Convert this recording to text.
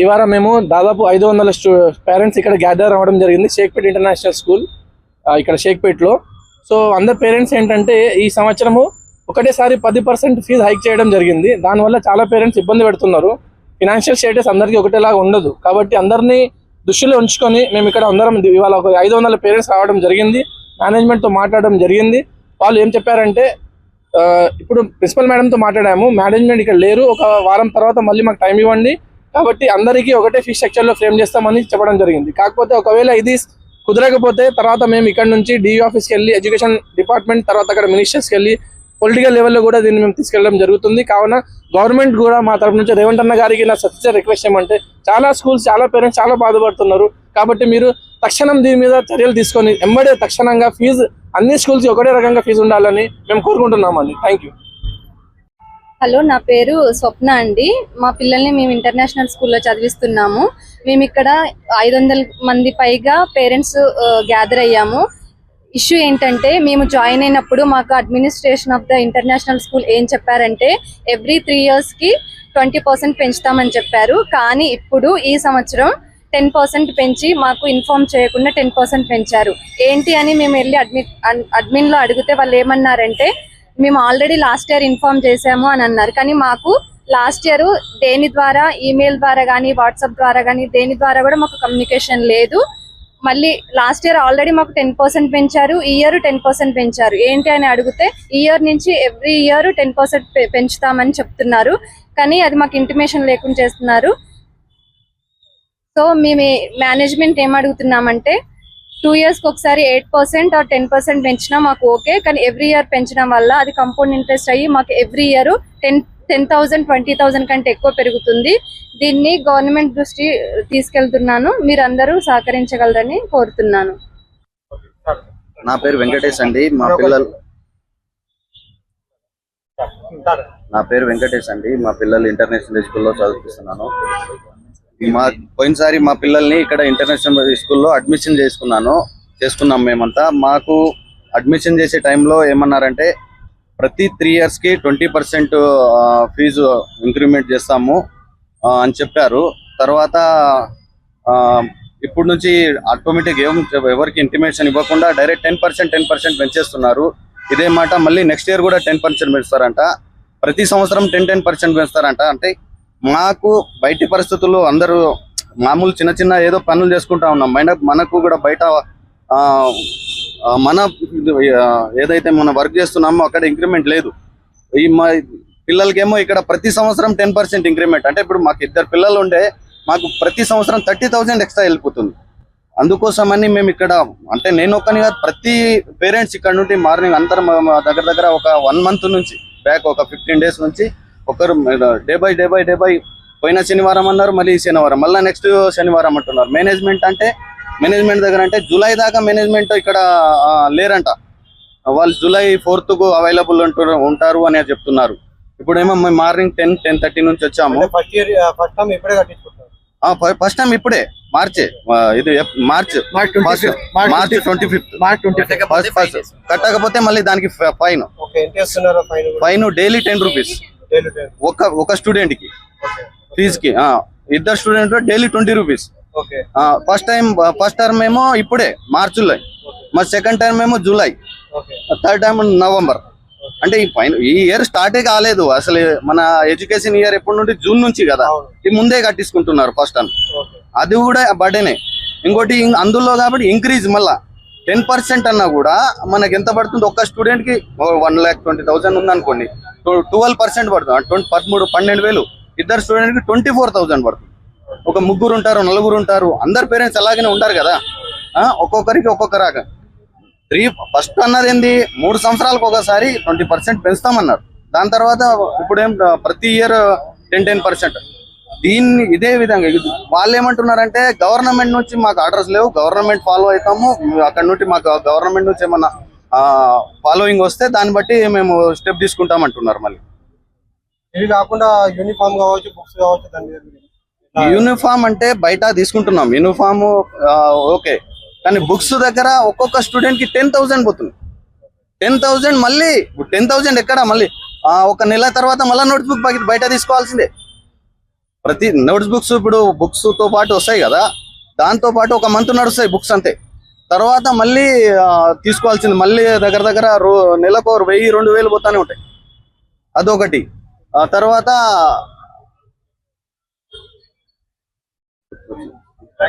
ఈ వారం మేము దాదాపు 500 పేరెంట్స్ ఇక్కడ గ్యాదర్ అవ్వడం జరిగింది షేక్పేట్ ఇంటర్నేషనల్ స్కూల్ ఇక్కడ షేక్పేట్లో. సో అందరు పేరెంట్స్ ఏంటంటే ఈ సంవత్సరము ఒకటేసారి 10% ఫీజు హైక్ చేయడం జరిగింది. దానివల్ల చాలా పేరెంట్స్ ఇబ్బంది పెడుతున్నారు. ఫినాన్షియల్ స్టేటస్ అందరికీ ఒకటేలాగా ఉండదు కాబట్టి అందరినీ దృష్టిలో ఉంచుకొని మేము ఇక్కడ అందరం ఇవాళ ఒక 500 పేరెంట్స్ రావడం జరిగింది. మేనేజ్మెంట్తో మాట్లాడడం జరిగింది. వాళ్ళు ఏం చెప్పారంటే ఇప్పుడు ప్రిన్సిపల్ మేడంతో మాట్లాడాము, మేనేజ్మెంట్ ఇక్కడ లేరు, ఒక వారం తర్వాత మళ్ళీ మాకు టైం ఇవ్వండి, కాబట్టి అందరికీ ఒకటే ఫీ స్ట్రక్చర్లో ఫ్రేమ్ చేస్తామని చెప్పడం జరిగింది. కాకపోతే ఒకవేళ ఇది కుదరకపోతే తర్వాత మేము ఇక్కడ నుంచి డిఈ ఆఫీస్కి వెళ్ళి ఎడ్యుకేషన్ డిపార్ట్మెంట్ తర్వాత అక్కడ మినిస్టర్స్కి వెళ్ళి పొలిటికల్ లెవెల్లో కూడా దీన్ని మేము తీసుకెళ్ళడం జరుగుతుంది. కావున గవర్నమెంట్ కూడా మా తరఫు నుంచి రేవంత్ అన్న గారికి నా సత్య రిక్వెస్ట్ ఏమంటే చాలా స్కూల్స్ చాలా పేరెంట్స్ చాలా బాధపడుతున్నారు కాబట్టి మీరు తక్షణం దీని మీద చర్యలు తీసుకొని ఎంబడే తక్షణంగా ఫీజు అన్ని స్కూల్స్ ఒకటే రకంగా ఫీజు ఉండాలని మేము కోరుకుంటున్నామండి. Thank you. హలో, నా పేరు స్వప్న అండి. మా పిల్లల్ని మేము ఇంటర్నేషనల్ స్కూల్లో చదివిస్తున్నాము. మేము ఇక్కడ 500 మంది పైగా పేరెంట్స్ గ్యాదర్ అయ్యాము. ఇష్యూ ఏంటంటే మేము జాయిన్ అయినప్పుడు మాకు administration of the international school ఏం చెప్పారంటే ఎవ్రీ 3 yearsకి 20% పెంచుతామని చెప్పారు. కానీ ఇప్పుడు ఈ సంవత్సరం 10% పెంచి మాకు ఇన్ఫార్మ్ చేయకుండా 10% పెంచారు. ఏంటి అని మేము వెళ్ళి అడ్మిన్లో అడిగితే వాళ్ళు ఏమన్నారంటే మేము ఆల్రెడీ లాస్ట్ ఇయర్ ఇన్ఫార్మ్ చేసాము అని అన్నారు. కానీ మాకు లాస్ట్ ఇయర్ దేని ద్వారా ఈమెయిల్ ద్వారా కానీ వాట్సాప్ ద్వారా కానీ దేని ద్వారా కూడా మాకు కమ్యూనికేషన్ లేదు. మళ్ళీ లాస్ట్ ఇయర్ ఆల్రెడీ మాకు 10% పెంచారు, ఈ ఇయర్ 10% పెంచారు. ఏంటి అని అడిగితే ఈ ఇయర్ నుంచి ఎవ్రీ ఇయర్ 10% పెంచుతామని చెప్తున్నారు. కానీ అది మాకు ఇంటిమేషన్ లేకుండా చేస్తున్నారు. సో మేము మేనేజ్మెంట్ ఏం అడుగుతున్నామంటే 2 yearsకి ఒకసారి 8% ఆర్ 10% పెంచినా మాకు ఓకే, కానీ ఎవ్రీ ఇయర్ పెంచడం వల్ల అది కంపౌండ్ ఇంట్రెస్ట్ అయ్యి మాకు ఎవ్రీ ఇయర్ 10,000 20,000 కంటే ఎక్కువ పెరుగుతుంది. దీన్ని గవర్నమెంట్ దృష్టి తీసుకెళ్తున్నాను, మీరందరూ సహకరించగలరని కోరుతున్నాను. నా పేరు వెంకటేష్ అండి. మా పిల్లలు ఇంటర్నేషనల్ స్కూల్లో చదివిస్తున్నాను. పోయినసారి మా పిల్లల్ని ఇక్కడ ఇంటర్నేషనల్ స్కూల్లో అడ్మిషన్ చేసుకున్నాం మేమంతా. మాకు అడ్మిషన్ చేసే టైంలో ఏమన్నారంటే ప్రతి 3 yearsకి 20% ఫీజు ఇంక్రిమెంట్ చేస్తాము అని చెప్పారు. తర్వాత ఇప్పుడు నుంచి ఆటోమేటిక్ ఎవరికి ఇంటిమేషన్ ఇవ్వకుండా డైరెక్ట్ 10% పెంచేస్తున్నారు. ఇదే మాట మళ్ళీ నెక్స్ట్ ఇయర్ కూడా 10% పెంచుతారంట. ప్రతి సంవత్సరం 10% పెంచుతారంట. అంటే మాకు బయటి పరిస్థితుల్లో అందరూ మామూలు చిన్న ఏదో పనులు చేసుకుంటా ఉన్నాం. మనకు కూడా బయట మన ఏదైతే మనం వర్క్ చేస్తున్నామో అక్కడ ఇంక్రిమెంట్ లేదు. మా పిల్లలకేమో ఇక్కడ ప్రతి సంవత్సరం 10% ఇంక్రిమెంట్. అంటే ఇప్పుడు మాకు 2 పిల్లలు ఉండే మాకు ప్రతి సంవత్సరం 30,000 ఎక్స్ట్రా వెళ్ళిపోతుంది. అందుకోసమని మేము ఇక్కడ అంటే నేను ఒక్కని కాదు, ప్రతి పేరెంట్స్ ఇక్కడ నుండి మార్నింగ్ అందరం దగ్గర ఒక 1 month నుంచి బ్యాక్ ఒక 15 days నుంచి ఒకరు డే బై పోయిన శనివారం అన్నారు, మళ్ళీ ఈ శనివారం, మళ్ళీ నెక్స్ట్ శనివారం అంటున్నారు. మేనేజ్మెంట్ దగ్గర అంటే జూలై దాకా మేనేజ్మెంట్ ఇక్కడ లేరంట. వాళ్ళు July 4th అవైలబుల్ ఉంటారు అని చెప్తున్నారు. ఇప్పుడేమో మేము మార్నింగ్ 10-10:30 నుంచి వచ్చాము. ఫస్ట్ టైం ఇప్పుడే మార్చ్ 25th కట్టకపోతే మళ్ళీ దానికి ఫైన్ డైలీ 10 rupees ఒక స్టూడెంట్ కి ఫీజుకి. 2 student daily 20 rupees. First term ఏమో ఇప్పుడే మార్చిలో, మరి సెకండ్ టర్మ్ ఏమో జూలై, థర్డ్ టర్మ్ నవంబర్. అంటే ఈ ఇయర్ స్టార్టే కాలేదు అసలు. మన ఎడ్యుకేషన్ ఇయర్ ఎప్పటి నుండి జూన్ నుంచి కదా, ఈ ముందే కట్టించుకుంటున్నారు ఫస్ట్ టర్మ్. అది కూడా బర్డేనే. ఇంకోటి అందులో కాబట్టి ఇంక్రీజ్ మళ్ళా 10% అన్నా కూడా మనకి ఎంత పడుతుంది? ఒక్క స్టూడెంట్ కి 1,20,000 ఉందనుకోండి, 12% పడుతుంది. 12,000 2 స్టూడెంట్ కి 24,000 పడుతుంది. ఒక 3 ఉంటారు 4 ఉంటారు, అందరు పేరెంట్స్ అలాగనే ఉంటారు కదా. ఒక్కొక్కరికి ఒక్కొక్క రకం. ఫస్ట్ అన్నది ఏంది 3 సంవత్సరాలకు ఒకసారి 20% పెంచుతామన్నారు. దాని తర్వాత ఇప్పుడేం ప్రతి ఇయర్ 10% దీన్ని ఇదే విధంగా వాళ్ళు ఏమంటున్నారంటే గవర్నమెంట్ నుంచి మాకు ఆర్డర్స్ లేవు, గవర్నమెంట్ ఫాలో అవుతాము, అక్కడ నుండి మాకు గవర్నమెంట్ నుంచి ఏమన్నా ఫాలోయింగ్ వస్తే దాన్ని బట్టి మేము స్టెప్ తీసుకుంటామంటున్నారు. మళ్ళీ ఇవి కాకుండా యూనిఫామ్ కావచ్చు, బుక్స్ కావచ్చు. యూనిఫామ్ అంటే బయట తీసుకుంటున్నాం యూనిఫామ్ ఓకే, కానీ బుక్స్ దగ్గర ఒక్కొక్క స్టూడెంట్ కి 10,000 పోతుంది. 10,000 మళ్ళీ 10,000 ఎక్కడ మళ్ళీ ఒక నెల తర్వాత మళ్ళీ నోట్బుక్ బయట తీసుకోవాల్సిందే. ప్రతి నోట్స్ బుక్స్ ఇప్పుడు బుక్స్ తో పాటు వస్తాయి కదా, దాంతో పాటు ఒక మంత్ నడుస్తాయి బుక్స్ అంతే. తర్వాత మళ్ళీ తీసుకోవాల్సింది మళ్ళీ దగ్గర దగ్గర నెలకు 1000-2000 పోతానే ఉంటాయి. అదొకటి. తర్వాత